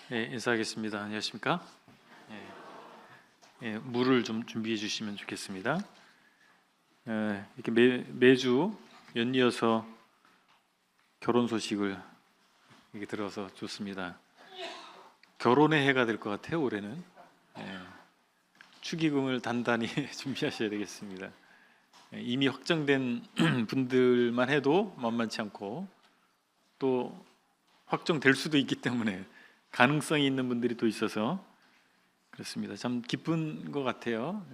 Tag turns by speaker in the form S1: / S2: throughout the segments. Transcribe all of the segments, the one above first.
S1: 인사하겠습니다. 안녕하십니까? 물을 좀 준비해 주시면 좋겠습니다. 이렇게 매주 연이어서 결혼 소식을 이렇게 들어서 좋습니다. 결혼의 해가 될 것 같아요. 올해는 축의금을 단단히 준비하셔야 되겠습니다. 이미 확정된 분들만 해도 만만치 않고 또 확정될 수도 있기 때문에 가능성이 있는 분들이 또 있어서 그렇습니다. 참 기쁜 것 같아요.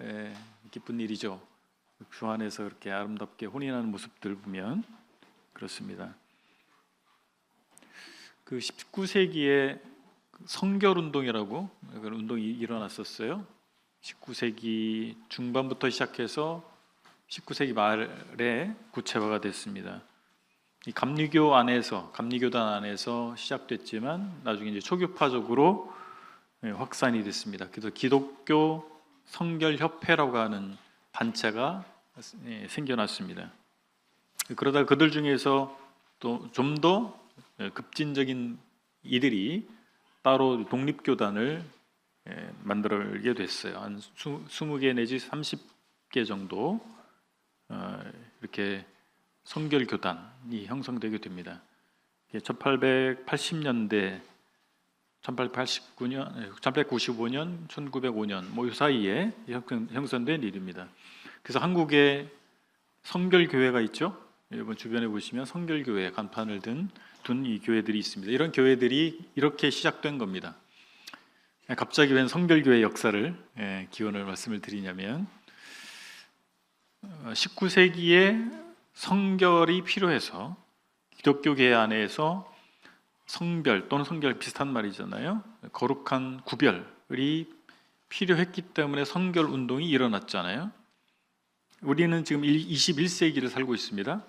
S1: 기쁜 일이죠. 주 안에서 그렇게 아름답게 혼인하는 모습들 보면 그렇습니다. 그 19세기에 성결운동이라고 그런 운동이 일어났었어요. 19세기 중반부터 시작해서 19세기 말에 구체화가 됐습니다. 이 감리교단 안에서 시작됐지만 나중에 이제 초교파적으로 확산이 됐습니다. 그래서 기독교 성결협회라고 하는 단체가 생겨났습니다. 그러다 그들 중에서 또 좀 더 급진적인 이들이 따로 독립교단을 만들게 됐어요. 한 20개 내지 30개 정도 이렇게 성결교단이 형성되게 됩니다. 1880년대, 1889년, 1895년, 1905년 뭐 이 사이에 형성된 일입니다. 그래서 한국에 성결교회가 있죠. 여러분 주변에 보시면 성결교회 간판을 둔 이 교회들이 있습니다. 이런 교회들이 이렇게 시작된 겁니다. 갑자기 웬 성결교회 역사를 기원을 말씀을 드리냐면 19세기에 성결이 필요해서 기독교계 안에서 성별 또는 성결 비슷한 말이잖아요. 거룩한 구별이 필요했기 때문에 성결 운동이 일어났잖아요. 우리는 지금 21세기를 살고 있습니다.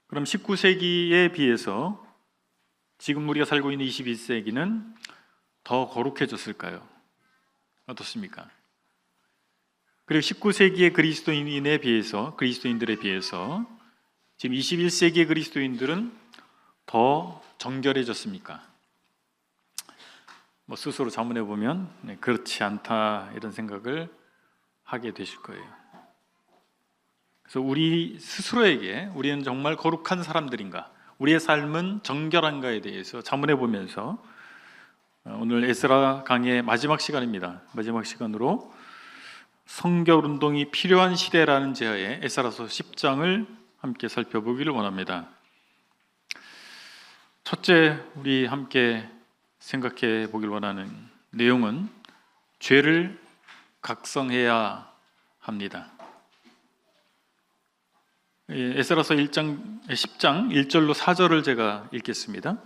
S1: 그럼 19세기에 비해서 지금 우리가 살고 있는 21세기는 더 거룩해졌을까요? 어떻습니까? 그리고 19세기의 그리스도인들에 비해서 지금 21세기의 그리스도인들은 더 정결해졌습니까? 뭐 스스로 자문해 보면 그렇지 않다 이런 생각을 하게 되실 거예요. 그래서 우리 스스로에게 우리는 정말 거룩한 사람들인가, 우리의 삶은 정결한가에 대해서 자문해 보면서 오늘 에스라 강의 마지막 시간입니다. 마지막 시간으로 성결운동이 필요한 시대라는 제하에 에스라서 10장을 함께 살펴보기를 원합니다. 첫째, 우리 함께 생각해 보길 원하는 내용은 죄를 각성해야 합니다. 에스라서 10장 1절로 4절을 제가 읽겠습니다.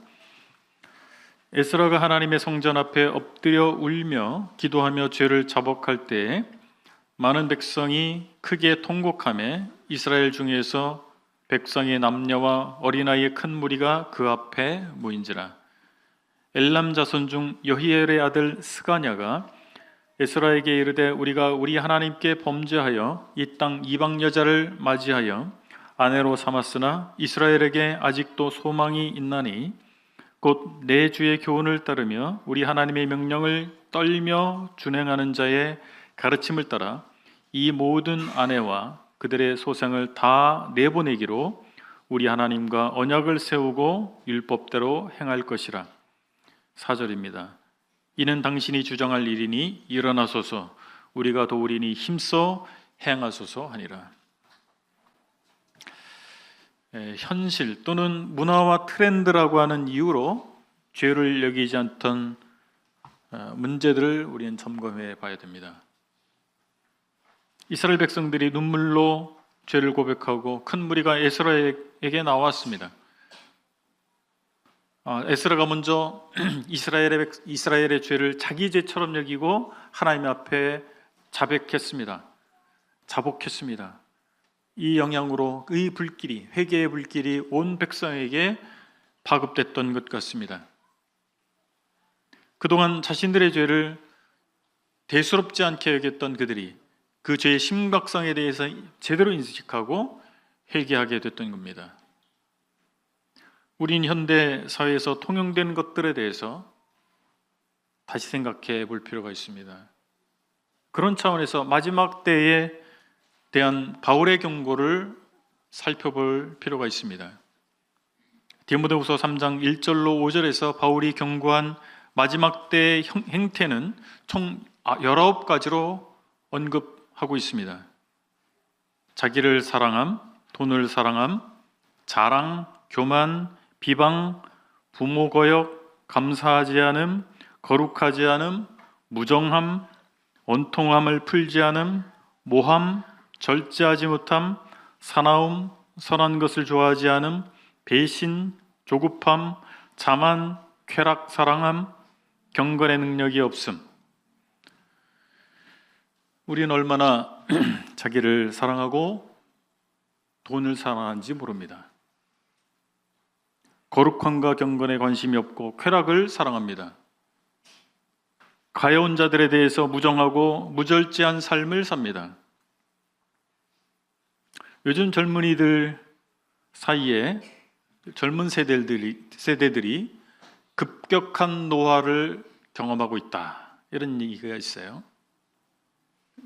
S1: 에스라가 하나님의 성전 앞에 엎드려 울며 기도하며 죄를 자복할 때에 많은 백성이 크게 통곡하며 이스라엘 중에서 백성의 남녀와 어린아이의 큰 무리가 그 앞에 모인지라. 엘람 자손 중 여히엘의 아들 스가냐가 에스라에게 이르되 우리가 우리 하나님께 범죄하여 이 땅 이방 여자를 맞이하여 아내로 삼았으나 이스라엘에게 아직도 소망이 있나니 곧 내 주의 교훈을 따르며 우리 하나님의 명령을 떨며 준행하는 자의 가르침을 따라 이 모든 아내와 그들의 소생을 다 내보내기로 우리 하나님과 언약을 세우고 율법대로 행할 것이라. 4절입니다. 이는 당신이 주장할 일이니 일어나소서 우리가 도우리니 힘써 행하소서 하니라. 현실 또는 문화와 트렌드라고 하는 이유로 죄를 여기지 않던 문제들을 우리는 점검해 봐야 됩니다. 이스라엘 백성들이 눈물로 죄를 고백하고 큰 무리가 에스라에게 나왔습니다. 에스라가 먼저 이스라엘의 죄를 자기 죄처럼 여기고 하나님 앞에 자복했습니다. 이 영향으로 의 불길이, 회개의 불길이 온 백성에게 파급됐던 것 같습니다. 그동안 자신들의 죄를 대수롭지 않게 여겼던 그들이 그 죄의 심각성에 대해서 제대로 인식하고 회개하게 됐던 겁니다. 우린 현대 사회에서 통용된 것들에 대해서 다시 생각해 볼 필요가 있습니다. 그런 차원에서 마지막 때에 대한 바울의 경고를 살펴볼 필요가 있습니다. 디모데후서 3장 1절로 5절에서 바울이 경고한 마지막 때의 행태는 총 19가지로 언급하고 있습니다. 자기를 사랑함, 돈을 사랑함, 자랑, 교만, 비방, 부모 거역, 감사하지 않음, 거룩하지 않음, 무정함, 원통함을 풀지 않음, 모함, 절제하지 못함, 사나움, 선한 것을 좋아하지 않음, 배신, 조급함, 자만, 쾌락, 사랑함, 경건의 능력이 없음. 우리는 얼마나 자기를 사랑하고 돈을 사랑하는지 모릅니다. 거룩함과 경건에 관심이 없고 쾌락을 사랑합니다. 가여운 자들에 대해서 무정하고 무절제한 삶을 삽니다. 요즘 젊은이들 사이에 젊은 세대들이 급격한 노화를 경험하고 있다, 이런 얘기가 있어요.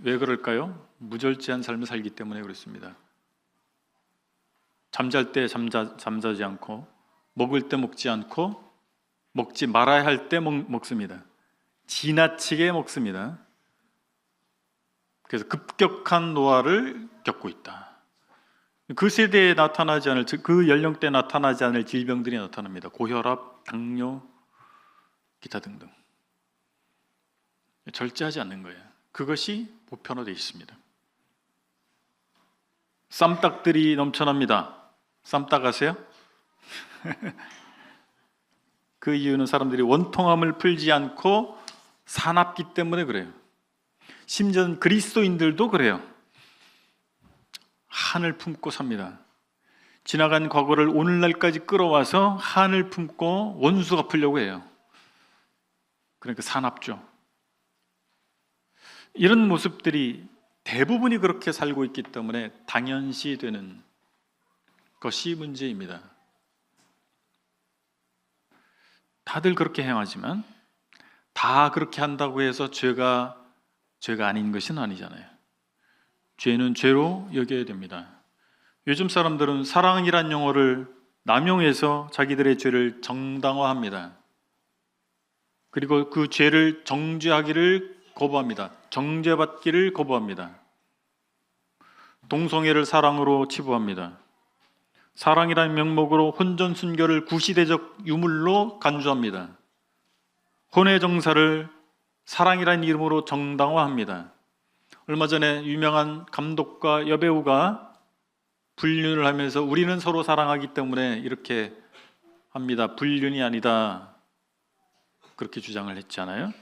S1: 왜 그럴까요? 무절제한 삶을 살기 때문에 그렇습니다. 잠잘 때 잠자지 않고, 먹을 때 먹지 않고, 먹지 말아야 할 때 먹습니다. 지나치게 먹습니다. 그래서 급격한 노화를 겪고 있다. 그 세대에 나타나지 않을, 그 연령대에 나타나지 않을 질병들이 나타납니다. 고혈압, 당뇨, 기타 등등. 절제하지 않는 거예요. 그것이 보편화되어 있습니다. 쌈딱들이 넘쳐납니다. 쌈딱 아세요? 그 이유는 사람들이 원통함을 풀지 않고 사납기 때문에 그래요. 심지어 그리스도인들도 그래요. 한을 품고 삽니다. 지나간 과거를 오늘날까지 끌어와서 한을 품고 원수 갚으려고 해요. 그러니까 사납죠. 이런 모습들이 대부분이 그렇게 살고 있기 때문에 당연시 되는 것이 문제입니다. 다들 그렇게 행하지만 다 그렇게 한다고 해서 죄가 아닌 것은 아니잖아요. 죄는 죄로 여겨야 됩니다. 요즘 사람들은 사랑이란 용어를 남용해서 자기들의 죄를 정당화합니다. 그리고 그 죄를 정죄하기를 거부합니다. 정죄받기를 거부합니다. 동성애를 사랑으로 치부합니다. 사랑이라는 명목으로 혼전순결을 구시대적 유물로 간주합니다. 혼외정사를 사랑이라는 이름으로 정당화합니다. 얼마 전에 유명한 감독과 여배우가 불륜을 하면서 우리는 서로 사랑하기 때문에 이렇게 합니다. 불륜이 아니다, 그렇게 주장을 했잖아요.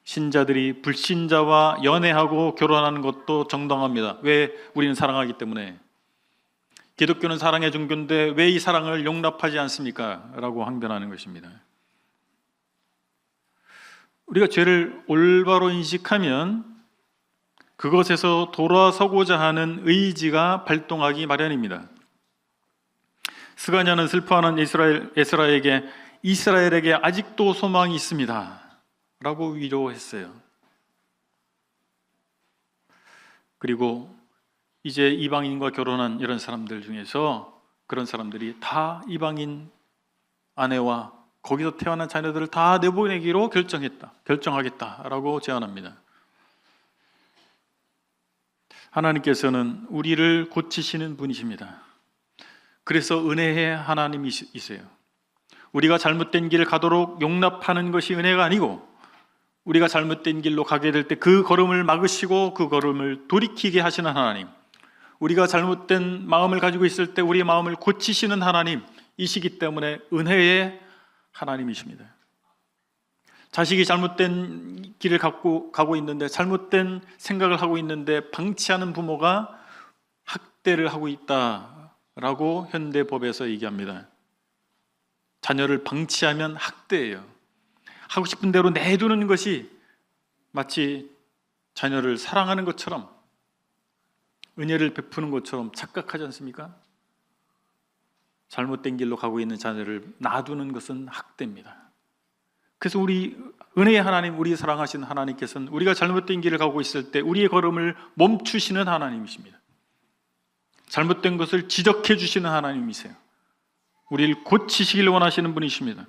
S1: 신자들이 불신자와 연애하고 결혼하는 것도 정당합니다. 왜? 우리는 사랑하기 때문에. 기독교는 사랑의 종교인데 왜 이 사랑을 용납하지 않습니까? 라고 항변하는 것입니다. 우리가 죄를 올바로 인식하면 그것에서 돌아서고자 하는 의지가 발동하기 마련입니다. 스가냐는 슬퍼하는 이스라엘에게 아직도 소망이 있습니다 라고 위로했어요. 그리고 이제 이방인과 결혼한 이런 사람들 중에서 그런 사람들이 다 이방인 아내와 거기서 태어난 자녀들을 다 내보내기로 결정하겠다라고 제안합니다. 하나님께서는 우리를 고치시는 분이십니다. 그래서 은혜의 하나님이세요. 우리가 잘못된 길을 가도록 용납하는 것이 은혜가 아니고, 우리가 잘못된 길로 가게 될 때 그 걸음을 막으시고 그 걸음을 돌이키게 하시는 하나님, 우리가 잘못된 마음을 가지고 있을 때 우리의 마음을 고치시는 하나님이시기 때문에 은혜의 하나님이십니다. 자식이 잘못된 길을 가고 있는데, 잘못된 생각을 하고 있는데 방치하는 부모가 학대를 하고 있다라고 현대법에서 얘기합니다. 자녀를 방치하면 학대예요. 하고 싶은 대로 내두는 것이 마치 자녀를 사랑하는 것처럼, 은혜를 베푸는 것처럼 착각하지 않습니까? 잘못된 길로 가고 있는 자녀를 놔두는 것은 학대입니다. 그래서 우리 은혜의 하나님, 우리 사랑하신 하나님께서는 우리가 잘못된 길을 가고 있을 때 우리의 걸음을 멈추시는 하나님이십니다. 잘못된 것을 지적해 주시는 하나님이세요. 우리를 고치시길 원하시는 분이십니다.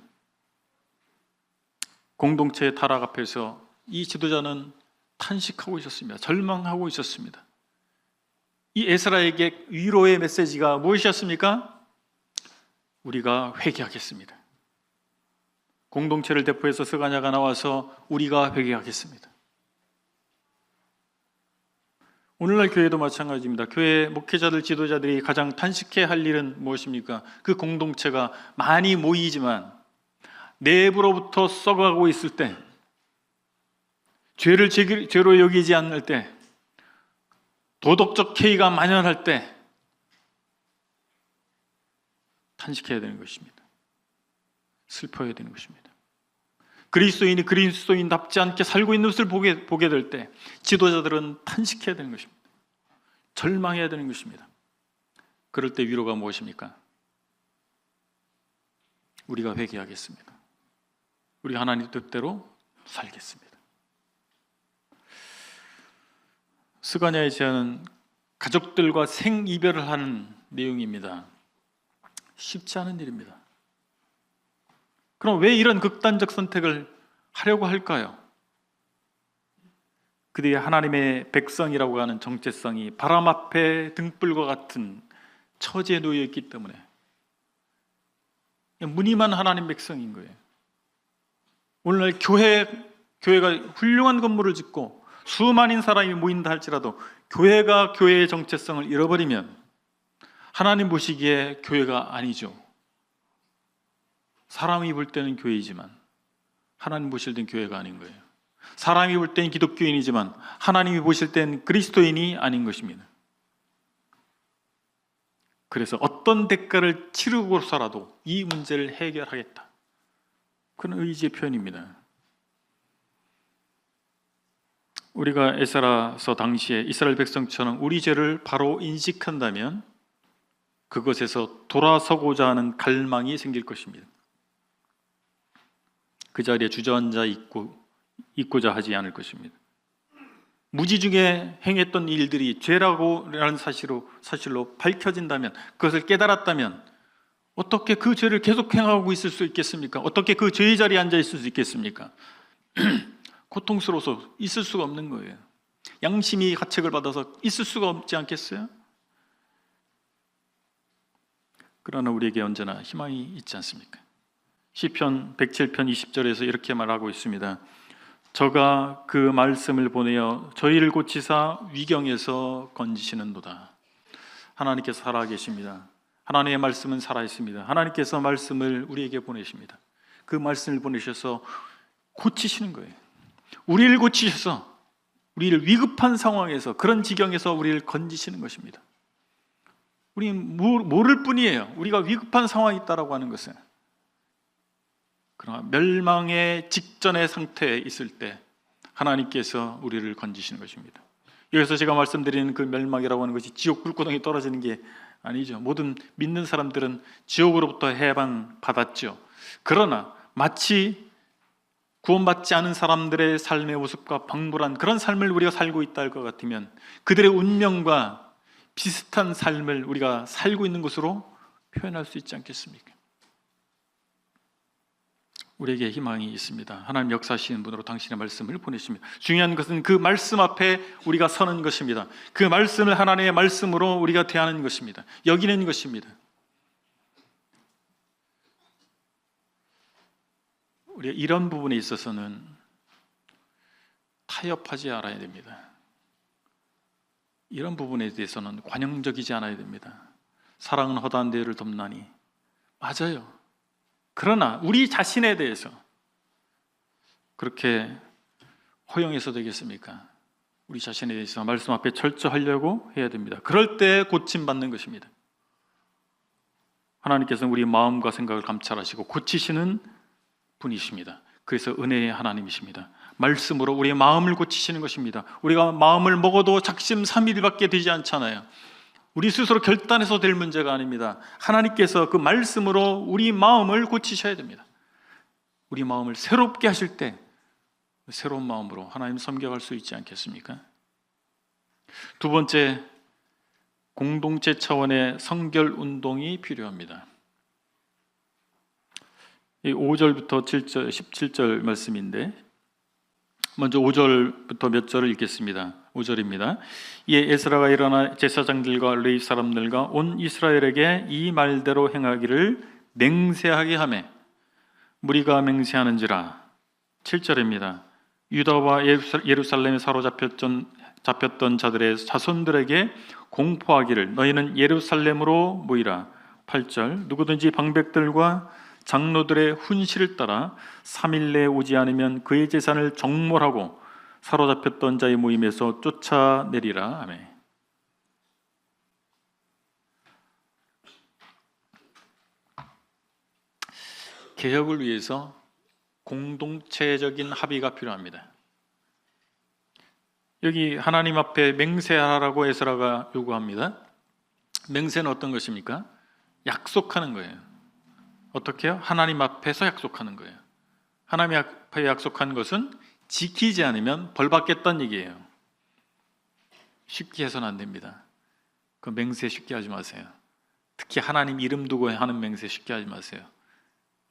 S1: 공동체의 타락 앞에서 이 지도자는 탄식하고 있었습니다. 절망하고 있었습니다. 이 에스라에게 위로의 메시지가 무엇이었습니까? 우리가 회개하겠습니다. 공동체를 대표해서 스가냐가 나와서 우리가 회개하겠습니다. 오늘날 교회도 마찬가지입니다. 교회 목회자들, 지도자들이 가장 탄식해야 할 일은 무엇입니까? 그 공동체가 많이 모이지만 내부로부터 썩어가고 있을 때, 죄를 죄로 여기지 않을 때, 도덕적 해이가 만연할 때 탄식해야 되는 것입니다. 슬퍼해야 되는 것입니다. 그리스도인이 그리스도인답지 않게 살고 있는 것을 보게 될 때 지도자들은 탄식해야 되는 것입니다. 절망해야 되는 것입니다. 그럴 때 위로가 무엇입니까? 우리가 회개하겠습니다. 우리 하나님 뜻대로 살겠습니다. 스가냐의 제안은 가족들과 생이별을 하는 내용입니다. 쉽지 않은 일입니다. 그럼 왜 이런 극단적 선택을 하려고 할까요? 그들이 하나님의 백성이라고 하는 정체성이 바람 앞에 등불과 같은 처지에 놓여 있기 때문에 무늬만 하나님 백성인 거예요. 오늘날 교회가 훌륭한 건물을 짓고 수많은 사람이 모인다 할지라도 교회가 교회의 정체성을 잃어버리면 하나님 보시기에 교회가 아니죠. 사람이 볼 때는 교회이지만 하나님 보실 땐 교회가 아닌 거예요. 사람이 볼 땐 기독교인이지만 하나님이 보실 땐 그리스도인이 아닌 것입니다. 그래서 어떤 대가를 치르고서라도 이 문제를 해결하겠다, 그런 의지의 표현입니다. 우리가 에스라서 당시에 이스라엘 백성처럼 우리 죄를 바로 인식한다면 그것에서 돌아서고자 하는 갈망이 생길 것입니다. 그 자리에 주저앉아 있고자 하지 않을 것입니다. 무지 중에 행했던 일들이 죄라고라는 사실로 밝혀진다면, 그것을 깨달았다면 어떻게 그 죄를 계속 행하고 있을 수 있겠습니까? 어떻게 그 죄의 자리에 앉아 있을 수 있겠습니까? 고통스러워서 있을 수가 없는 거예요. 양심이 가책을 받아서 있을 수가 없지 않겠어요? 그러나 우리에게 언제나 희망이 있지 않습니까? 시편 107편 20절에서 이렇게 말하고 있습니다. 저가 그 말씀을 보내어 저희를 고치사 위경에서 건지시는도다. 하나님께서 살아계십니다. 하나님의 말씀은 살아있습니다. 하나님께서 말씀을 우리에게 보내십니다. 그 말씀을 보내셔서 고치시는 거예요. 우리를 고치셔서 우리를 위급한 상황에서, 그런 지경에서 우리를 건지시는 것입니다. 우리는 모를 뿐이에요. 우리가 위급한 상황이 있다라고 하는 것은. 그러나 멸망의 직전의 상태에 있을 때 하나님께서 우리를 건지시는 것입니다. 여기서 제가 말씀드리는 그 멸망이라고 하는 것이 지옥 불구덩이 떨어지는 게 아니죠. 모든 믿는 사람들은 지옥으로부터 해방받았죠. 그러나 마치 구원받지 않은 사람들의 삶의 모습과 방불한 그런 삶을 우리가 살고 있다 할 것 같으면 그들의 운명과 비슷한 삶을 우리가 살고 있는 것으로 표현할 수 있지 않겠습니까? 우리에게 희망이 있습니다. 하나님 역사하시는 분으로 당신의 말씀을 보내십니다. 중요한 것은 그 말씀 앞에 우리가 서는 것입니다. 그 말씀을 하나님의 말씀으로 우리가 대하는 것입니다. 여기는 것입니다. 우리가 이런 부분에 있어서는 타협하지 않아야 됩니다. 이런 부분에 대해서는 관용적이지 않아야 됩니다. 사랑은 허다한 대를 돕나니, 맞아요. 그러나 우리 자신에 대해서 그렇게 허용해서 되겠습니까? 우리 자신에 대해서 말씀 앞에 철저하려고 해야 됩니다. 그럴 때 고침받는 것입니다. 하나님께서는 우리 마음과 생각을 감찰하시고 고치시는 분이십니다. 그래서 은혜의 하나님이십니다. 말씀으로 우리의 마음을 고치시는 것입니다. 우리가 마음을 먹어도 작심삼일밖에 되지 않잖아요. 우리 스스로 결단해서 될 문제가 아닙니다. 하나님께서 그 말씀으로 우리 마음을 고치셔야 됩니다. 우리 마음을 새롭게 하실 때 새로운 마음으로 하나님 섬겨갈 수 있지 않겠습니까? 두 번째, 공동체 차원의 성결 운동이 필요합니다. 이 5절부터 7절, 17절 말씀인데 먼저 5절부터 몇 절을 읽겠습니다. 5절입니다. 이에 에스라가 일어나 제사장들과 레위 사람들과 온 이스라엘에게 이 말대로 행하기를 맹세하게 하매 무리가 맹세하는지라. 7절입니다. 유다와 예루살렘에 잡혔던 자들의 자손들에게 공포하기를 너희는 예루살렘으로 모이라. 8절 누구든지 방백들과 장로들의 훈시를 따라 3일 내에 오지 않으면 그의 재산을 정몰하고 사로잡혔던 자의 모임에서 쫓아내리라. 아멘. 개혁을 위해서 공동체적인 합의가 필요합니다. 여기 하나님 앞에 맹세하라고 에스라가 요구합니다. 맹세는 어떤 것입니까? 약속하는 거예요. 어떻게요? 하나님 앞에서 약속하는 거예요. 하나님 앞에 약속한 것은 지키지 않으면 벌 받겠다는 얘기예요. 쉽게 해서는 안 됩니다. 그 맹세 쉽게 하지 마세요. 특히 하나님 이름 두고 하는 맹세 쉽게 하지 마세요.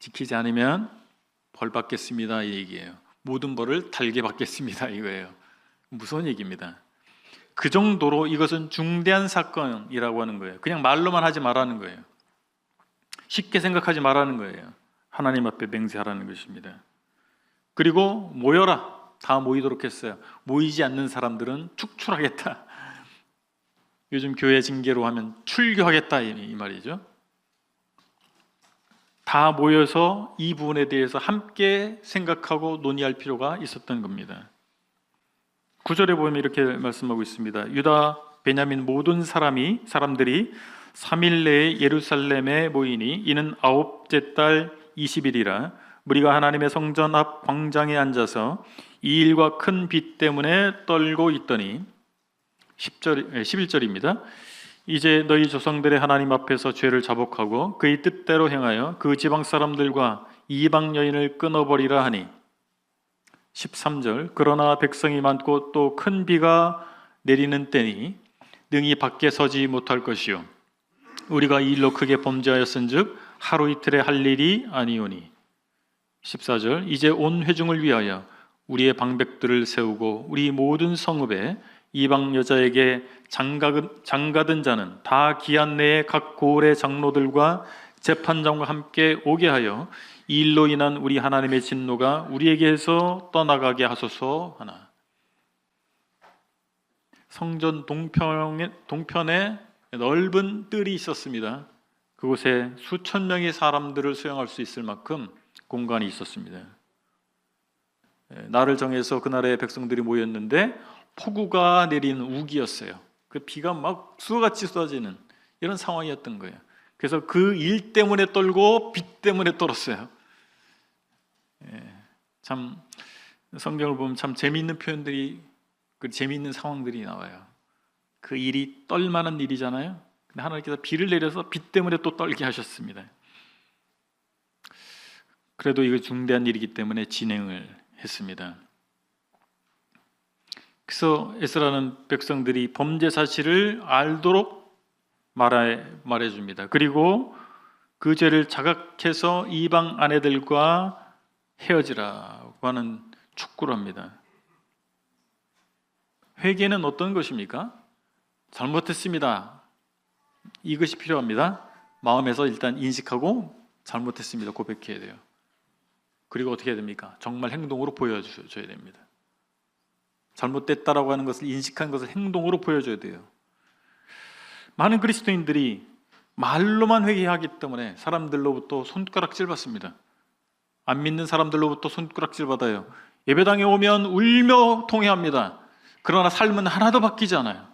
S1: 지키지 않으면 벌 받겠습니다 이 얘기예요. 모든 벌을 달게 받겠습니다 이거예요. 무서운 얘기입니다. 그 정도로 이것은 중대한 사건이라고 하는 거예요. 그냥 말로만 하지 말라는 거예요. 쉽게 생각하지 말라는 거예요. 하나님 앞에 맹세하라는 것입니다. 그리고 모여라. 다 모이도록 했어요. 모이지 않는 사람들은 축출하겠다. 요즘 교회 징계로 하면 출교하겠다 이 말이죠. 다 모여서 이 부분에 대해서 함께 생각하고 논의할 필요가 있었던 겁니다. 9절에 보면 이렇게 말씀하고 있습니다. 유다, 베냐민 모든 사람들이 3일 내에 예루살렘에 모이니 이는 9째 달 20일이라 무리가 하나님의 성전 앞 광장에 앉아서 이 일과 큰 비 때문에 떨고 있더니 11절입니다. 이제 너희 조상들의 하나님 앞에서 죄를 자복하고 그의 뜻대로 행하여 그 지방 사람들과 이방 여인을 끊어버리라 하니 13절 그러나 백성이 많고 또 큰 비가 내리는 때니 능히 밖에 서지 못할 것이요 우리가 이 일로 크게 범죄하였은즉 하루 이틀에 할 일이 아니오니 14절 이제 온 회중을 위하여 우리의 방백들을 세우고 우리 모든 성읍에 이방 여자에게 장가든 자는 다 기한 내에 각 고을의 장로들과 재판장과 함께 오게 하여 이 일로 인한 우리 하나님의 진노가 우리에게서 떠나가게 하소서 하나. 성전 동편에 넓은 뜰이 있었습니다. 그곳에 수천 명의 사람들을 수용할 수 있을 만큼 공간이 있었습니다. 날을 정해서 그날의 백성들이 모였는데 폭우가 내리는 우기였어요. 그 비가 막 수어같이 쏟아지는 이런 상황이었던 거예요. 그래서 그 일 때문에 떨고 비 때문에 떨었어요. 참 성경을 보면 참 재미있는 표현들이 그 재미있는 상황들이 나와요. 그 일이 떨만한 일이잖아요. 근데 하나님께서 비를 내려서 비 때문에 또 떨게 하셨습니다. 그래도 이거 중대한 일이기 때문에 진행을 했습니다. 그래서 에스라는 백성들이 범죄 사실을 알도록 말해줍니다. 그리고 그 죄를 자각해서 이방 아내들과 헤어지라고 하는 촉구를 합니다. 회개는 어떤 것입니까? 잘못했습니다. 이것이 필요합니다. 마음에서 일단 인식하고 잘못했습니다. 고백해야 돼요. 그리고 어떻게 해야 됩니까? 정말 행동으로 보여줘야 됩니다. 잘못됐다라고 하는 것을 인식한 것을 행동으로 보여줘야 돼요. 많은 그리스도인들이 말로만 회개하기 때문에 사람들로부터 손가락질 받습니다. 안 믿는 사람들로부터 손가락질 받아요. 예배당에 오면 울며 통회합니다. 그러나 삶은 하나도 바뀌지 않아요.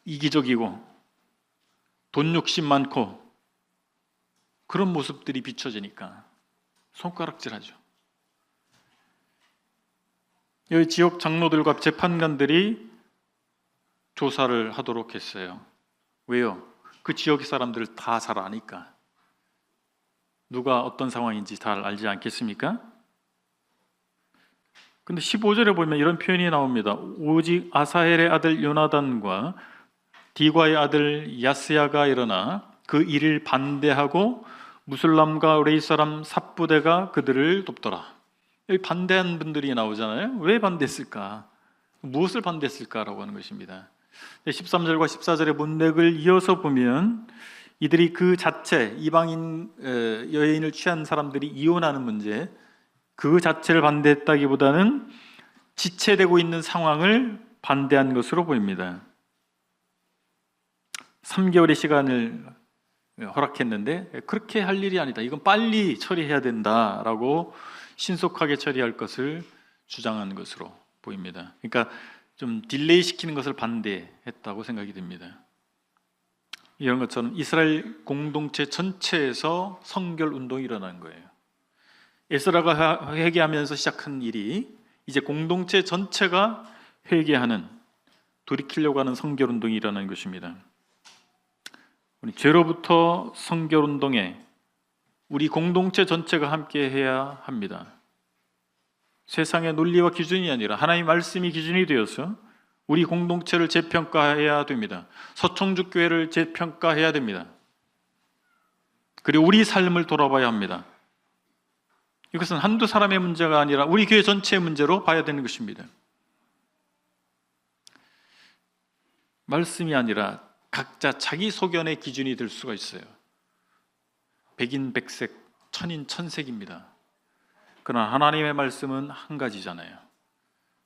S1: 이기적이고 돈 욕심 많고 그런 모습들이 비춰지니까 손가락질하죠. 여기 지역 장로들과 재판관들이 조사를 하도록 했어요. 왜요? 그 지역의 사람들을 다 잘 아니까. 누가 어떤 상황인지 잘 알지 않겠습니까? 근데 15절에 보면 이런 표현이 나옵니다. 오직 아사헬의 아들 요나단과 디과의 아들 야스야가 일어나 그 일을 반대하고 무술람과 레이 사람 삽부대가 그들을 돕더라. 여기 반대한 분들이 나오잖아요. 왜 반대했을까? 무엇을 반대했을까라고 하는 것입니다. 13절과 14절의 문맥을 이어서 보면 이들이 그 자체, 이방인 여인을 취한 사람들이 이혼하는 문제, 그 자체를 반대했다기보다는 지체되고 있는 상황을 반대한 것으로 보입니다. 3개월의 시간을 허락했는데 그렇게 할 일이 아니다. 이건 빨리 처리해야 된다라고 신속하게 처리할 것을 주장한 것으로 보입니다. 그러니까 좀 딜레이 시키는 것을 반대했다고 생각이 됩니다. 이런 것처럼 이스라엘 공동체 전체에서 성결 운동이 일어난 거예요. 에스라가 회개하면서 시작한 일이 이제 공동체 전체가 회개하는, 돌이키려고 하는 성결 운동이 일어난 것입니다. 우리 죄로부터 성결 운동에 우리 공동체 전체가 함께 해야 합니다. 세상의 논리와 기준이 아니라 하나님의 말씀이 기준이 되어서 우리 공동체를 재평가해야 됩니다. 서청주 교회를 재평가해야 됩니다. 그리고 우리 삶을 돌아봐야 합니다. 이것은 한두 사람의 문제가 아니라 우리 교회 전체의 문제로 봐야 되는 것입니다. 말씀이 아니라 각자 자기 소견의 기준이 될 수가 있어요. 백인백색, 천인천색입니다. 그러나 하나님의 말씀은 한 가지잖아요.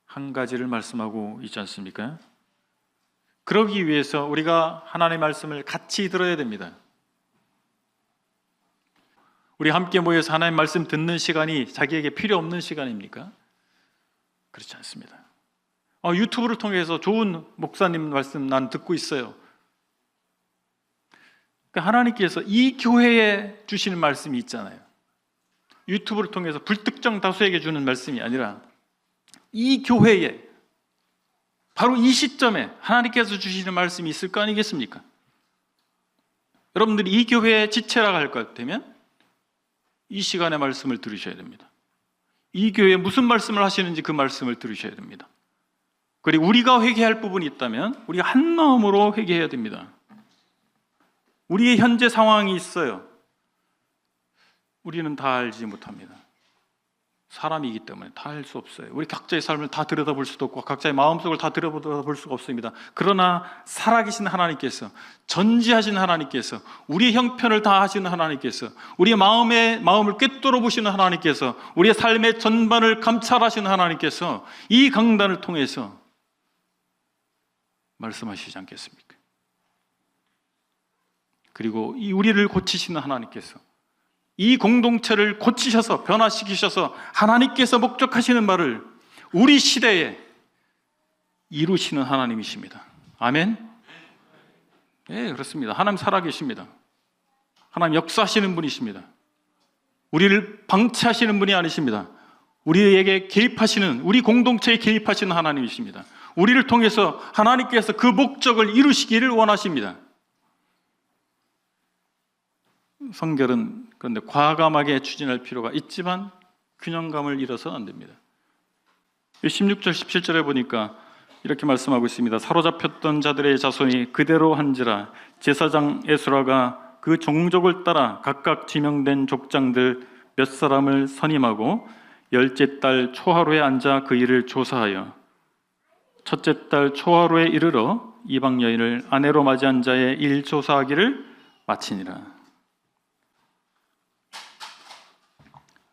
S1: 한 가지를 말씀하고 있지 않습니까? 그러기 위해서 우리가 하나님의 말씀을 같이 들어야 됩니다. 우리 함께 모여서 하나님의 말씀 듣는 시간이 자기에게 필요 없는 시간입니까? 그렇지 않습니다. 유튜브를 통해서 좋은 목사님 말씀 난 듣고 있어요. 그러니까 하나님께서 이 교회에 주시는 말씀이 있잖아요. 유튜브를 통해서 불특정 다수에게 주는 말씀이 아니라 이 교회에 바로 이 시점에 하나님께서 주시는 말씀이 있을 거 아니겠습니까? 여러분들이 이 교회의 지체라고 할 것 같으면 이 시간에 말씀을 들으셔야 됩니다. 이 교회에 무슨 말씀을 하시는지 그 말씀을 들으셔야 됩니다. 그리고 우리가 회개할 부분이 있다면 우리가 한 마음으로 회개해야 됩니다. 우리의 현재 상황이 있어요. 우리는 다 알지 못합니다. 사람이기 때문에 다 알 수 없어요. 우리 각자의 삶을 다 들여다볼 수도 없고 각자의 마음속을 다 들여다볼 수가 없습니다. 그러나 살아계신 하나님께서, 전지하신 하나님께서, 우리의 형편을 다 하시는 하나님께서, 우리의 마음을 꿰뚫어 보시는 하나님께서, 우리의 삶의 전반을 감찰하시는 하나님께서 이 강단을 통해서 말씀하시지 않겠습니까? 그리고 이 우리를 고치시는 하나님께서 이 공동체를 고치셔서 변화시키셔서 하나님께서 목적하시는 말을 우리 시대에 이루시는 하나님이십니다. 아멘? 네, 그렇습니다. 하나님 살아계십니다. 하나님 역사하시는 분이십니다. 우리를 방치하시는 분이 아니십니다. 우리에게 개입하시는, 우리 공동체에 개입하시는 하나님이십니다. 우리를 통해서 하나님께서 그 목적을 이루시기를 원하십니다. 성결은 그런데 과감하게 추진할 필요가 있지만 균형감을 잃어서는 안 됩니다. 16절 17절에 보니까 이렇게 말씀하고 있습니다. 사로잡혔던 자들의 자손이 그대로 한지라 제사장 에스라가 그 종족을 따라 각각 지명된 족장들 몇 사람을 선임하고 열째 달 초하루에 앉아 그 일을 조사하여 첫째 달 초하루에 이르러 이방 여인을 아내로 맞이한 자의 일 조사하기를 마치니라.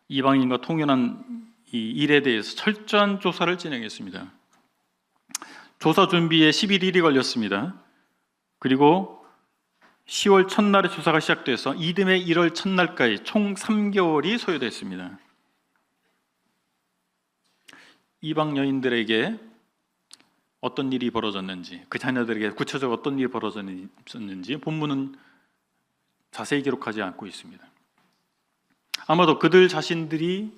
S1: 이방인과 통연한 이 일에 대해서 철저한 조사를 진행했습니다. 조사 준비에 11일이 걸렸습니다. 그리고 10월 첫날에 조사가 시작돼서 이듬해 1월 첫날까지 총 3개월이 소요됐습니다. 이방 여인들에게 어떤 일이 벌어졌는지, 그 자녀들에게 구체적으로 어떤 일이 벌어졌는지 본문은 자세히 기록하지 않고 있습니다. 아마도 그들 자신들이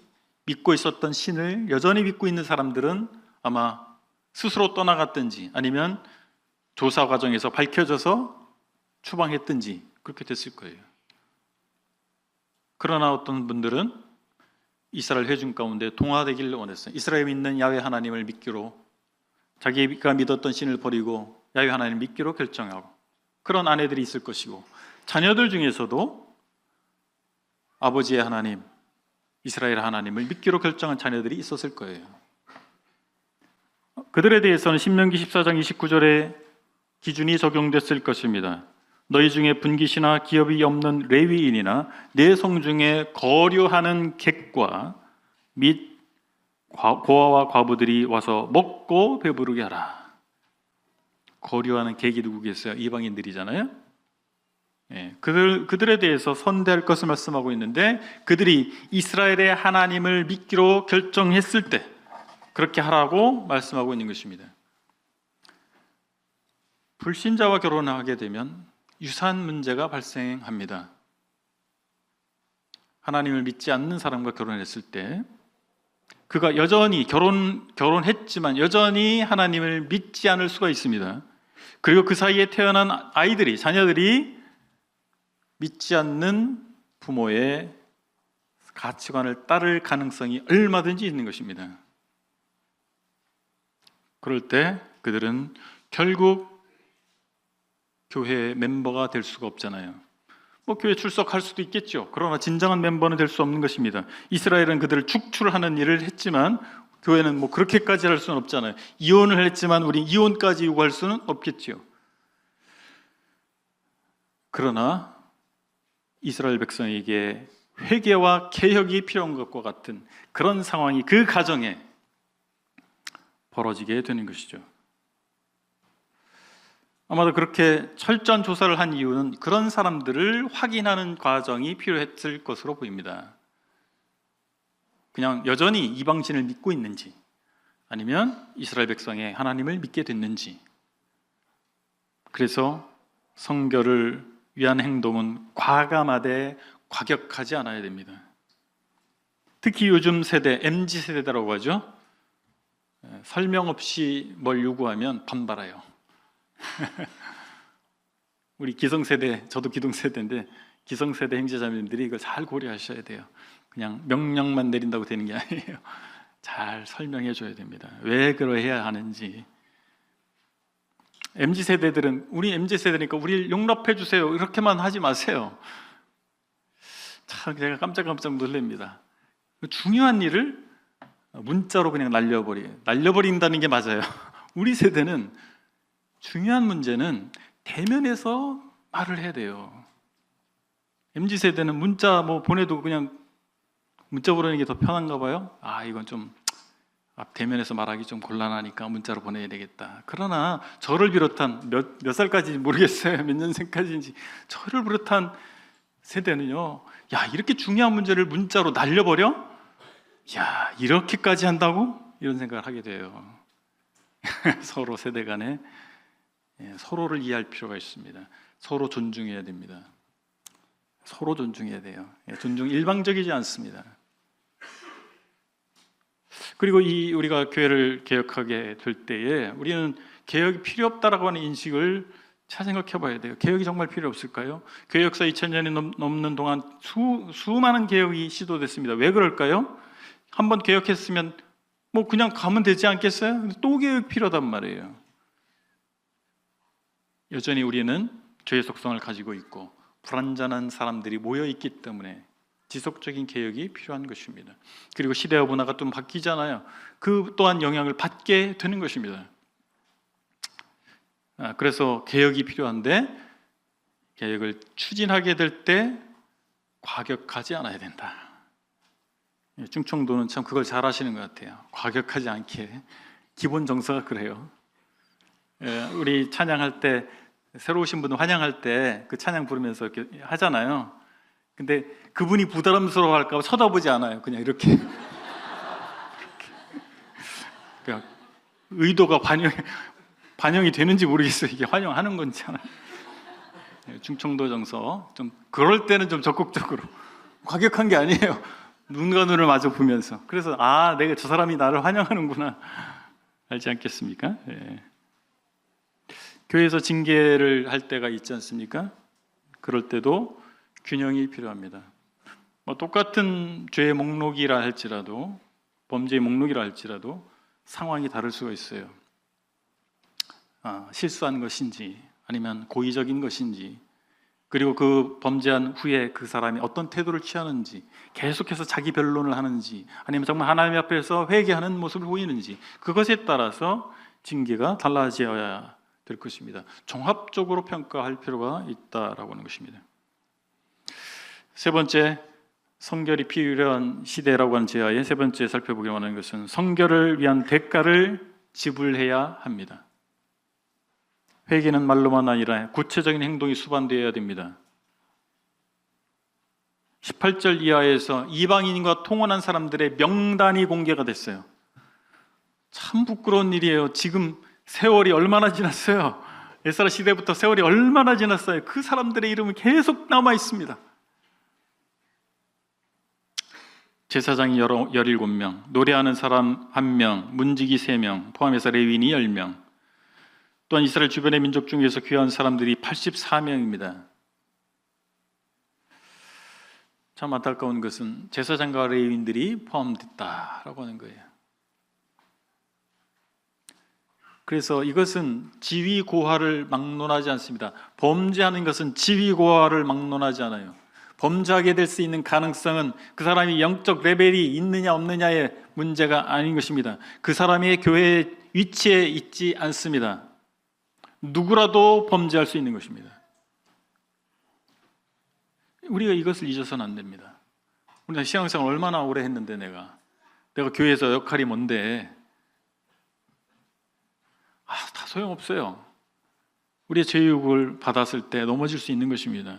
S1: 믿고 있었던 신을 여전히 믿고 있는 사람들은 아마 스스로 떠나갔든지 아니면 조사 과정에서 밝혀져서 추방했든지 그렇게 됐을 거예요. 그러나 어떤 분들은 이스라엘 회중 가운데 동화되기를 원했어요. 이스라엘에 있는 야훼 하나님을 믿기로, 자기가 믿었던 신을 버리고 야훼 하나님을 믿기로 결정하고, 그런 아내들이 있을 것이고, 자녀들 중에서도 아버지의 하나님, 이스라엘 하나님을 믿기로 결정한 자녀들이 있었을 거예요. 그들에 대해서는 신명기 14장 29절에 기준이 적용됐을 것입니다. 너희 중에 분깃이나 기업이 없는 레위인이나 내 성 중에 거류하는 객과 및 고아와 과부들이 와서 먹고 배부르게 하라. 거류하는 객이 누구겠어요? 이방인들이잖아요. 그들에 대해서 선대할 것을 말씀하고 있는데, 그들이 이스라엘의 하나님을 믿기로 결정했을 때 그렇게 하라고 말씀하고 있는 것입니다. 불신자와 결혼하게 되면 유산 문제가 발생합니다. 하나님을 믿지 않는 사람과 결혼했을 때 그가 여전히 결혼했지만 여전히 하나님을 믿지 않을 수가 있습니다. 그리고 그 사이에 태어난 자녀들이 믿지 않는 부모의 가치관을 따를 가능성이 얼마든지 있는 것입니다. 그럴 때 그들은 결국 교회의 멤버가 될 수가 없잖아요. 교회 출석할 수도 있겠죠. 그러나 진정한 멤버는 될 수 없는 것입니다. 이스라엘은 그들을 축출하는 일을 했지만 교회는 그렇게까지 할 수는 없잖아요. 이혼을 했지만 우리 이혼까지 요구할 수는 없겠죠. 그러나 이스라엘 백성에게 회개와 개혁이 필요한 것과 같은 그런 상황이 그 가정에 벌어지게 되는 것이죠. 아마도 그렇게 철저한 조사를 한 이유는 그런 사람들을 확인하는 과정이 필요했을 것으로 보입니다. 그냥 여전히 이방신을 믿고 있는지, 아니면 이스라엘 백성의 하나님을 믿게 됐는지. 그래서 성결을 위한 행동은 과감하되 과격하지 않아야 됩니다. 특히 요즘 세대, MZ세대라고 하죠. 설명 없이 뭘 요구하면 반발해요. 우리 기성세대, 저도 기성세대인데 기성세대 형제자매님들이 이걸 잘 고려하셔야 돼요. 그냥 명령만 내린다고 되는 게 아니에요. 잘 설명해 줘야 됩니다. 왜 그러해야 하는지. MZ세대들은 우리 MZ세대니까 우리를 용납해 주세요 이렇게만 하지 마세요. 참 제가 깜짝깜짝 놀랍니다. 중요한 일을 문자로 그냥 날려버린다는 게 맞아요. 우리 세대는 중요한 문제는 대면에서 말을 해야 돼요. MZ세대는 문자 보내도 그냥 문자 보내는 게 더 편한가 봐요. 이건 좀 대면에서 말하기 좀 곤란하니까 문자로 보내야 되겠다. 그러나 저를 비롯한 몇 살까지 모르겠어요. 몇 년생까지인지. 저를 비롯한 세대는요, 이렇게 중요한 문제를 문자로 날려버려? 이렇게까지 한다고? 이런 생각을 하게 돼요. 서로 세대 간에 서로를 이해할 필요가 있습니다. 서로 존중해야 됩니다. 서로 존중해야 돼요. 존중 일방적이지 않습니다. 그리고 우리가 교회를 개혁하게 될 때에 우리는 개혁이 필요 없다라고 하는 인식을 잘 생각해 봐야 돼요. 개혁이 정말 필요 없을까요? 교회 역사 2000년이 넘는 동안 수많은 개혁이 시도됐습니다. 왜 그럴까요? 한번 개혁했으면 그냥 가면 되지 않겠어요? 근데 또 개혁이 필요하단 말이에요. 여전히 우리는 죄의 속성을 가지고 있고 불완전한 사람들이 모여 있기 때문에 지속적인 개혁이 필요한 것입니다. 그리고 시대와 문화가 좀 바뀌잖아요. 그 또한 영향을 받게 되는 것입니다. 그래서 개혁이 필요한데 개혁을 추진하게 될 때 과격하지 않아야 된다. 충청도는 참 그걸 잘 하시는 것 같아요. 과격하지 않게. 기본 정서가 그래요. 우리 찬양할 때 새로 오신 분들 환영할 때 그 찬양 부르면서 이렇게 하잖아요. 근데 그분이 부담스러워 할까 봐 쳐다보지 않아요. 그냥 이렇게. 그러니까 의도가 반영이 되는지 모르겠어요. 이게 환영하는 건지. 충청도 정서. 좀 그럴 때는 좀 적극적으로. 과격한 게 아니에요. 눈과 눈을 마주 보면서. 그래서 내가 저 사람이 나를 환영하는구나. 알지 않겠습니까? 교회에서 징계를 할 때가 있지 않습니까? 그럴 때도 균형이 필요합니다. 똑같은 죄의 목록이라 할지라도, 범죄의 목록이라 할지라도 상황이 다를 수가 있어요. 실수한 것인지 아니면 고의적인 것인지, 그리고 그 범죄한 후에 그 사람이 어떤 태도를 취하는지, 계속해서 자기 변론을 하는지, 아니면 정말 하나님 앞에서 회개하는 모습을 보이는지, 그것에 따라서 징계가 달라져야 될 것입니다. 종합적으로 평가할 필요가 있다라고 하는 것입니다. 세 번째, 성결이 필요한 시대라고 하는 제하에 세 번째 살펴보기 원하는 것은 성결을 위한 대가를 지불해야 합니다. 회개는 말로만 아니라 구체적인 행동이 수반되어야 됩니다. 18절 이하에서 이방인과 통혼한 사람들의 명단이 공개가 됐어요. 참 부끄러운 일이에요. 지금 세월이 얼마나 지났어요? 에스라 시대부터 세월이 얼마나 지났어요? 그 사람들의 이름은 계속 남아 있습니다. 제사장이 17명, 노래하는 사람 1명, 문지기 3명, 포함해서 레위인이 10명, 또한 이스라엘 주변의 민족 중에서 귀한 사람들이 84명입니다. 참 안타까운 것은 제사장과 레위인들이 포함됐다라고 하는 거예요. 그래서 이것은 지위 고하를 막론하지 않습니다. 범죄하는 것은 지위 고하를 막론하지 않아요. 범죄하게 될 수 있는 가능성은 그 사람이 영적 레벨이 있느냐 없느냐의 문제가 아닌 것입니다. 그 사람의 교회의 위치에 있지 않습니다. 누구라도 범죄할 수 있는 것입니다. 우리가 이것을 잊어서는 안 됩니다. 우리가 신앙생활 얼마나 오래 했는데 내가 교회에서 역할이 뭔데, 다 소용없어요. 우리의 죄육을 받았을 때 넘어질 수 있는 것입니다.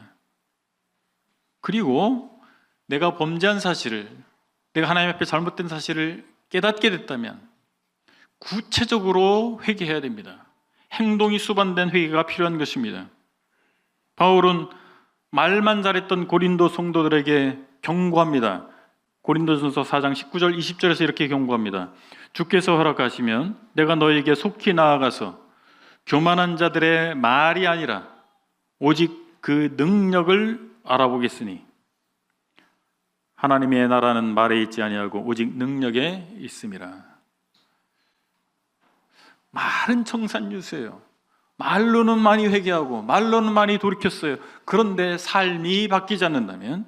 S1: 그리고 내가 범죄한 사실을, 내가 하나님 앞에 잘못된 사실을 깨닫게 됐다면 구체적으로 회개해야 됩니다. 행동이 수반된 회개가 필요한 것입니다. 바울은 말만 잘했던 고린도 성도들에게 경고합니다. 고린도전서 4장 19절 20절에서 이렇게 경고합니다. 주께서 허락하시면 내가 너에게 속히 나아가서 교만한 자들의 말이 아니라 오직 그 능력을 알아보겠으니 하나님의 나라는 말에 있지 아니하고 오직 능력에 있음이라. 말은 청산유수예요. 말로는 많이 회개하고 말로는 많이 돌이켰어요. 그런데 삶이 바뀌지 않는다면,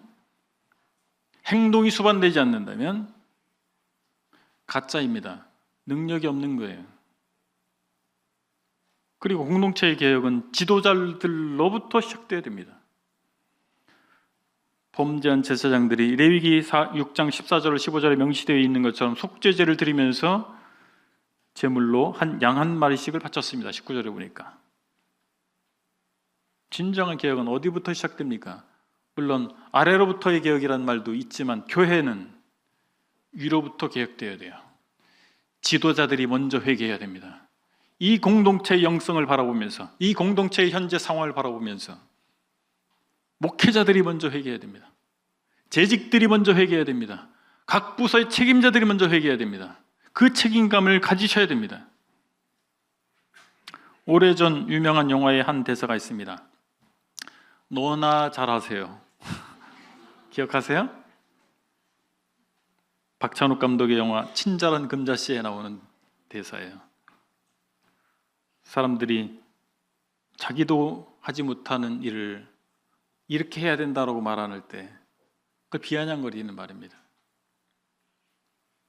S1: 행동이 수반되지 않는다면 가짜입니다. 능력이 없는 거예요. 그리고 공동체의 개혁은 지도자들로부터 시작돼야 됩니다. 범죄한 제사장들이 레위기 6장 14절 15절에 명시되어 있는 것처럼 속죄제를 드리면서 제물로 양 한 마리씩을 바쳤습니다. 19절에 보니까. 진정한 개혁은 어디부터 시작됩니까? 물론 아래로부터의 개혁이라는 말도 있지만 교회는 위로부터 개혁되어야 돼요. 지도자들이 먼저 회개해야 됩니다. 이 공동체의 영성을 바라보면서, 이 공동체의 현재 상황을 바라보면서 목회자들이 먼저 회개해야 됩니다. 재직들이 먼저 회개해야 됩니다. 각 부서의 책임자들이 먼저 회개해야 됩니다. 그 책임감을 가지셔야 됩니다. 오래전 유명한 영화의 한 대사가 있습니다. 너나 잘하세요. 기억하세요? 박찬욱 감독의 영화 친절한 금자씨에 나오는 대사예요. 사람들이 자기도 하지 못하는 일을 이렇게 해야 된다고 말할 때 그걸 비아냥거리는 말입니다.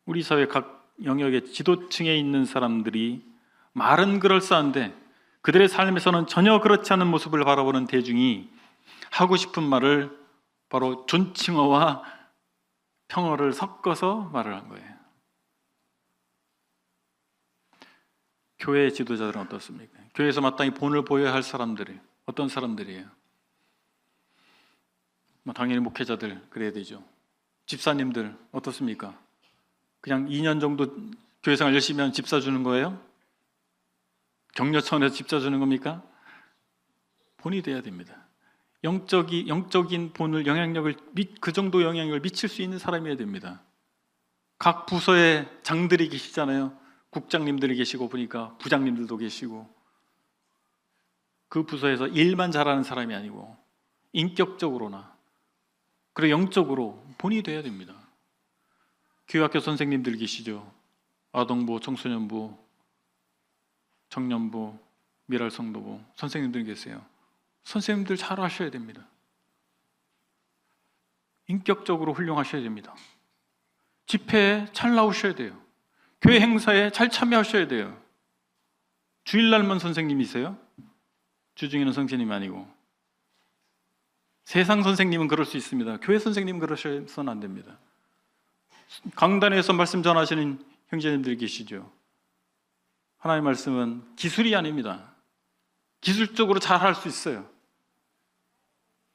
S1: 우리 사회 각 영역의 지도층에 있는 사람들이 말은 그럴싸한데 그들의 삶에서는 전혀 그렇지 않은 모습을 바라보는 대중이 하고 싶은 말을 바로 존칭어와 평어를 섞어서 말을 한 거예요. 교회의 지도자들은 어떻습니까? 교회에서 마땅히 본을 보여야 할 사람들이 어떤 사람들이에요? 당연히 목회자들 그래야 되죠. 집사님들 어떻습니까? 그냥 2년 정도 교회생활 열심히 하면 집사 주는 거예요? 격려 차원에서 집사 주는 겁니까? 본이 돼야 됩니다. 영적인 본을, 영향력을, 그 정도 영향력을 미칠 수 있는 사람이어야 됩니다. 각 부서에 장들이 계시잖아요. 국장님들이 계시고 보니까 부장님들도 계시고, 그 부서에서 일만 잘하는 사람이 아니고 인격적으로나 그리고 영적으로 본이 돼야 됩니다. 교회학교 선생님들 계시죠? 아동부, 청소년부, 청년부, 미랄성도부 선생님들 계세요. 선생님들 잘 하셔야 됩니다. 인격적으로 훌륭하셔야 됩니다. 집회에 잘 나오셔야 돼요. 교회 행사에 잘 참여하셔야 돼요. 주일날만 선생님이세요? 주중에는 선생님이 아니고. 세상 선생님은 그럴 수 있습니다. 교회 선생님은 그러셔서는 안 됩니다. 강단에서 말씀 전하시는 형제님들 계시죠? 하나님의 말씀은 기술이 아닙니다. 기술적으로 잘 할 수 있어요.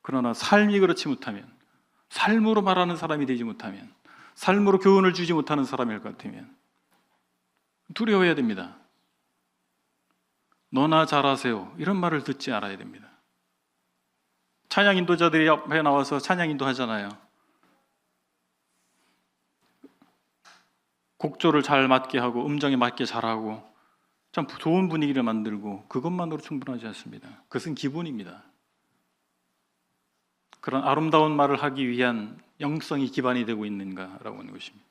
S1: 그러나 삶이 그렇지 못하면, 삶으로 말하는 사람이 되지 못하면, 삶으로 교훈을 주지 못하는 사람일 것 같으면 두려워해야 됩니다. 너나 잘하세요, 이런 말을 듣지 않아야 됩니다. 찬양 인도자들이 앞에 나와서 찬양 인도하잖아요. 곡조를 잘 맞게 하고 음정에 맞게 잘하고 참 좋은 분위기를 만들고 그것만으로 충분하지 않습니다. 그것은 기본입니다. 그런 아름다운 말을 하기 위한 영성이 기반이 되고 있는가라고 하는 것입니다.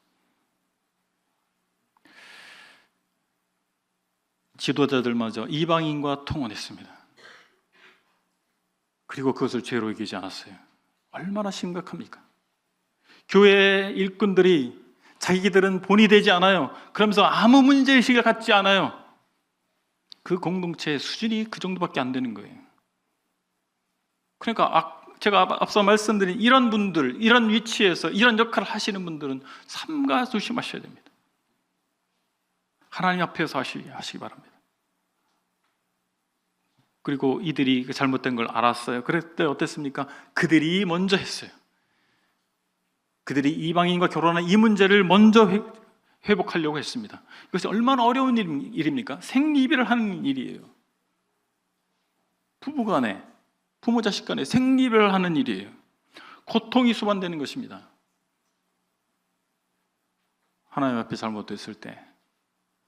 S1: 지도자들마저 이방인과 통혼했습니다. 그리고 그것을 죄로 여기지 않았어요. 얼마나 심각합니까? 교회 일꾼들이 자기들은 본이 되지 않아요. 그러면서 아무 문제의식을 갖지 않아요. 그 공동체의 수준이 그 정도밖에 안 되는 거예요. 그러니까 제가 앞서 말씀드린 이런 분들, 이런 위치에서 이런 역할을 하시는 분들은 삼가 조심하셔야 됩니다. 하나님 앞에서 하시기 바랍니다. 그리고 이들이 그 잘못된 걸 알았어요. 그럴 때 어땠습니까? 그들이 먼저 했어요. 그들이 이방인과 결혼한 이 문제를 먼저 회복하려고 했습니다. 이것이 얼마나 어려운 일입니까? 생리배를 하는 일이에요. 부부간에, 부모 자식 간에 생리배를 하는 일이에요. 고통이 수반되는 것입니다. 하나님 앞에 잘못됐을 때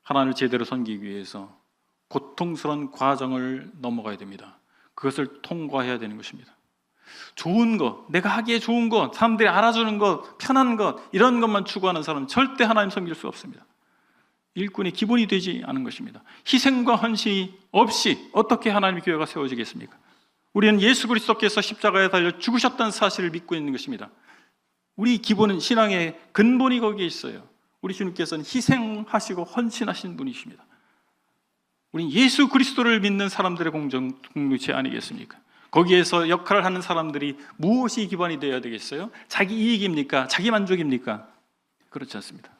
S1: 하나님을 제대로 섬기기 위해서 고통스러운 과정을 넘어가야 됩니다. 그것을 통과해야 되는 것입니다. 좋은 것, 내가 하기에 좋은 것, 사람들이 알아주는 것, 편한 것, 이런 것만 추구하는 사람은 절대 하나님 섬길 수 없습니다. 일꾼의 기본이 되지 않은 것입니다. 희생과 헌신이 없이 어떻게 하나님의 교회가 세워지겠습니까? 우리는 예수 그리스도께서 십자가에 달려 죽으셨다는 사실을 믿고 있는 것입니다. 우리 기본은, 신앙의 근본이 거기에 있어요. 우리 주님께서는 희생하시고 헌신하신 분이십니다. 우리는 예수 그리스도를 믿는 사람들의 공동체 아니겠습니까? 거기에서 역할을 하는 사람들이 무엇이 기반이 되어야 되겠어요? 자기 이익입니까? 자기 만족입니까? 그렇지 않습니다.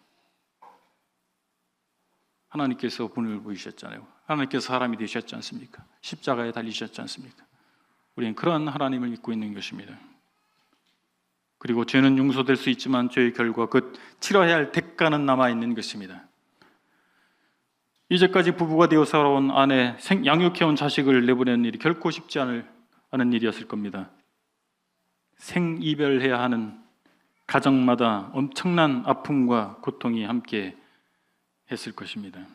S1: 하나님께서 본을 보이셨잖아요. 하나님께서 사람이 되셨지 않습니까? 십자가에 달리셨지 않습니까? 우리는 그런 하나님을 믿고 있는 것입니다. 그리고 죄는 용서될 수 있지만 죄의 결과, 그 치러야 할 대가는 남아있는 것입니다. 이제까지 부부가 되어 살아온 아내, 양육해온 자식을 내보내는 일이 결코 쉽지 않은 일이었을 겁니다. 생이별해야 하는 가정마다 엄청난 아픔과 고통이 함께 했을 것입니다.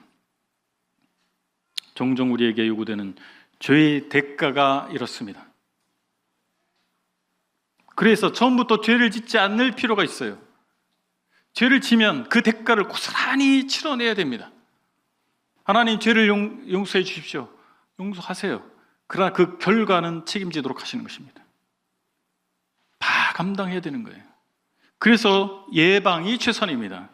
S1: 종종 우리에게 요구되는 죄의 대가가 이렇습니다. 그래서 처음부터 죄를 짓지 않을 필요가 있어요. 죄를 지면 그 대가를 고스란히 치러내야 됩니다. 하나님, 죄를 용서해 주십시오. 용서하세요. 그러나 그 결과는 책임지도록 하시는 것입니다. 다 감당해야 되는 거예요. 그래서 예방이 최선입니다.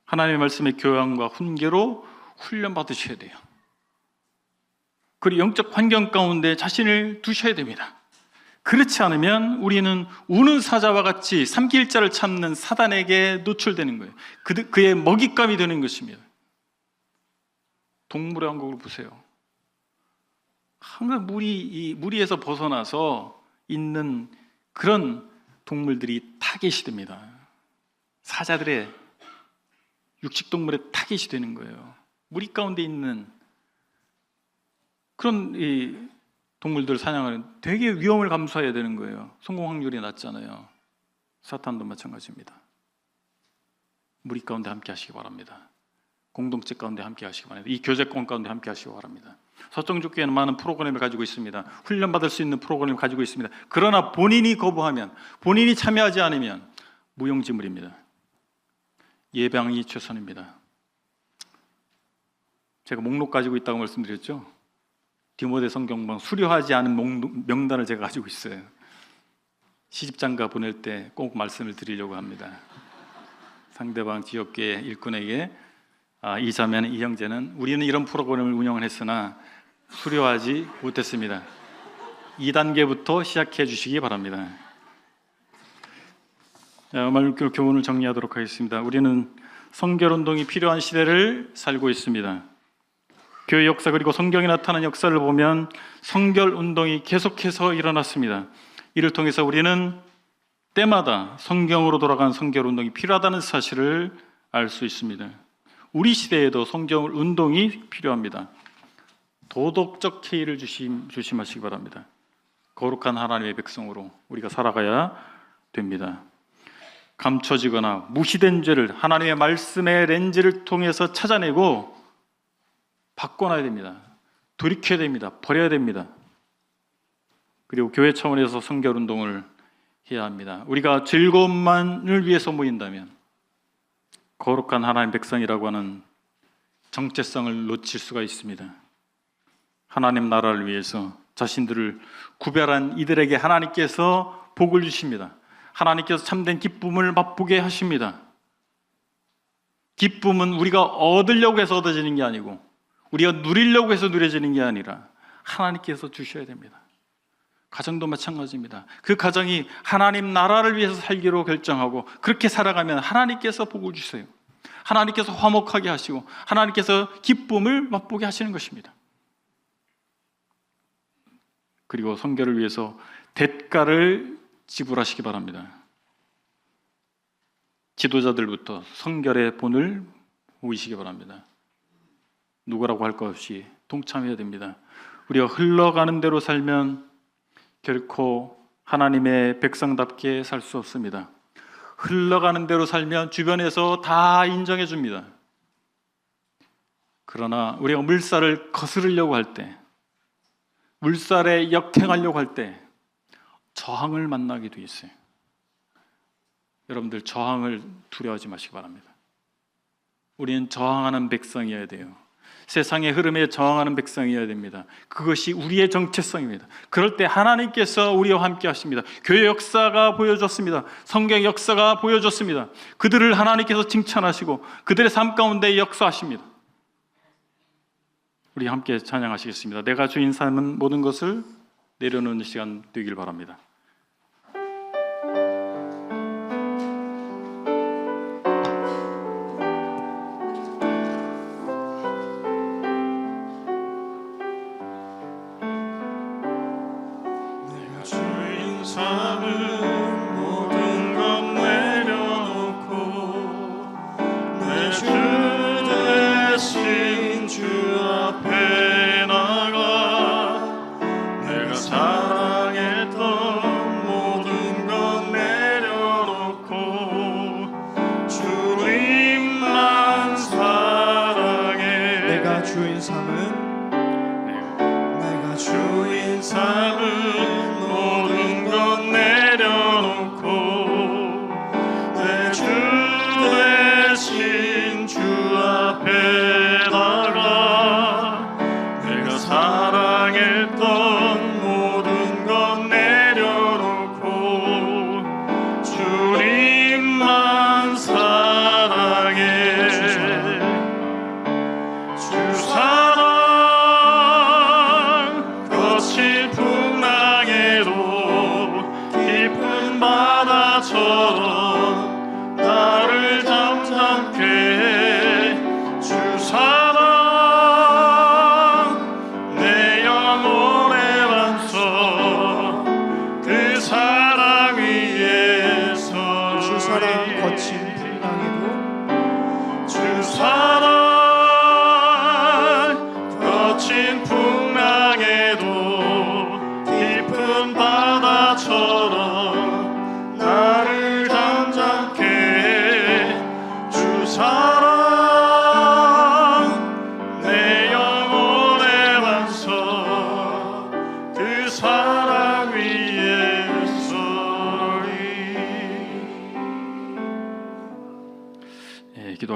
S1: 하나님의 말씀의 교양과 훈계로 훈련받으셔야 돼요. 그리고 영적 환경 가운데 자신을 두셔야 됩니다. 그렇지 않으면 우리는 우는 사자와 같이 삼킬 자를 찾는 사단에게 노출되는 거예요. 그의 먹잇감이 되는 것입니다. 동물의 왕국을 보세요. 항상 무리에서 벗어나서 있는 그런 동물들이 타겟이 됩니다. 사자들의, 육식동물의 타겟이 되는 거예요. 무리 가운데 있는 그런 동물들 사냥하는, 되게 위험을 감수해야 되는 거예요. 성공 확률이 낮잖아요. 사탄도 마찬가지입니다. 무리 가운데 함께 하시기 바랍니다. 공동체 가운데 함께 하시기 바랍니다. 이 교제권 가운데 함께 하시기 바랍니다. 서정주교회는 많은 프로그램을 가지고 있습니다. 훈련받을 수 있는 프로그램을 가지고 있습니다. 그러나 본인이 거부하면, 본인이 참여하지 않으면 무용지물입니다. 예방이 최선입니다. 제가 목록 가지고 있다고 말씀드렸죠. 디모데 성경방 수료하지 않은 명단을 제가 가지고 있어요. 시집장가 보낼 때 꼭 말씀을 드리려고 합니다. 상대방 지역교회 일꾼에게 이 자매는, 이 형제는 우리는 이런 프로그램을 운영을 했으나 수료하지 못했습니다. 2단계부터 시작해 주시기 바랍니다. 오늘 교훈을 정리하도록 하겠습니다. 우리는 성결운동이 필요한 시대를 살고 있습니다. 교회 역사 그리고 성경에 나타난 역사를 보면 성결운동이 계속해서 일어났습니다. 이를 통해서 우리는 때마다 성경으로 돌아간 성결운동이 필요하다는 사실을 알 수 있습니다. 우리 시대에도 성결운동이 필요합니다. 도덕적 해이를 조심하시기 바랍니다. 거룩한 하나님의 백성으로 우리가 살아가야 됩니다. 감춰지거나 무시된 죄를 하나님의 말씀의 렌즈를 통해서 찾아내고 바꿔놔야 됩니다. 돌이켜야 됩니다. 버려야 됩니다. 그리고 교회 차원에서 성결운동을 해야 합니다. 우리가 즐거움만을 위해서 모인다면 거룩한 하나님의 백성이라고 하는 정체성을 놓칠 수가 있습니다. 하나님 나라를 위해서 자신들을 구별한 이들에게 하나님께서 복을 주십니다. 하나님께서 참된 기쁨을 맛보게 하십니다. 기쁨은 우리가 얻으려고 해서 얻어지는 게 아니고 우리가 누리려고 해서 누려지는 게 아니라 하나님께서 주셔야 됩니다. 가정도 마찬가지입니다. 그 가정이 하나님 나라를 위해서 살기로 결정하고 그렇게 살아가면 하나님께서 복을 주세요. 하나님께서 화목하게 하시고 하나님께서 기쁨을 맛보게 하시는 것입니다. 그리고 성결을 위해서 대가를 지불하시기 바랍니다. 지도자들부터 성결의 본을 보이시기 바랍니다. 누구라고 할 것 없이 동참해야 됩니다. 우리가 흘러가는 대로 살면 결코 하나님의 백성답게 살 수 없습니다. 흘러가는 대로 살면 주변에서 다 인정해 줍니다. 그러나 우리가 물살을 거스르려고 할 때, 물살에 역행하려고 할 때 저항을 만나기도 있어요. 여러분들 저항을 두려워하지 마시기 바랍니다. 우리는 저항하는 백성이어야 돼요. 세상의 흐름에 저항하는 백성이어야 됩니다. 그것이 우리의 정체성입니다. 그럴 때 하나님께서 우리와 함께 하십니다. 교회 역사가 보여줬습니다. 성경 역사가 보여줬습니다. 그들을 하나님께서 칭찬하시고 그들의 삶 가운데 역사하십니다. 우리 함께 찬양하시겠습니다. 내가 주인 삶은 모든 것을 내려놓는 시간 되길 바랍니다.
S2: 사랑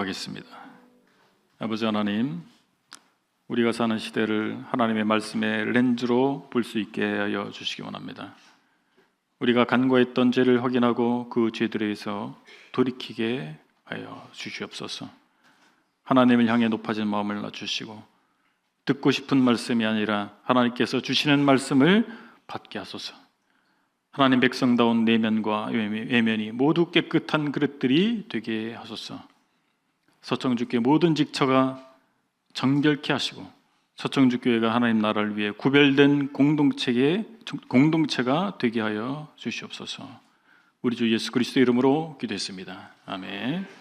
S1: 기도하겠습니다. 아버지 하나님, 우리가 사는 시대를 하나님의 말씀의 렌즈로 볼 수 있게 하여 주시기 원합니다. 우리가 간과했던 죄를 확인하고 그 죄들에서 돌이키게 하여 주시옵소서. 하나님을 향해 높아진 마음을 낮추시고 듣고 싶은 말씀이 아니라 하나님께서 주시는 말씀을 받게 하소서. 하나님 백성다운 내면과 외면이 모두 깨끗한 그릇들이 되게 하소서. 서청주교회 모든 직처가 정결케 하시고 서청주교회가 하나님 나라를 위해 구별된 공동체가 되게 하여 주시옵소서. 우리 주 예수 그리스도 이름으로 기도했습니다. 아멘.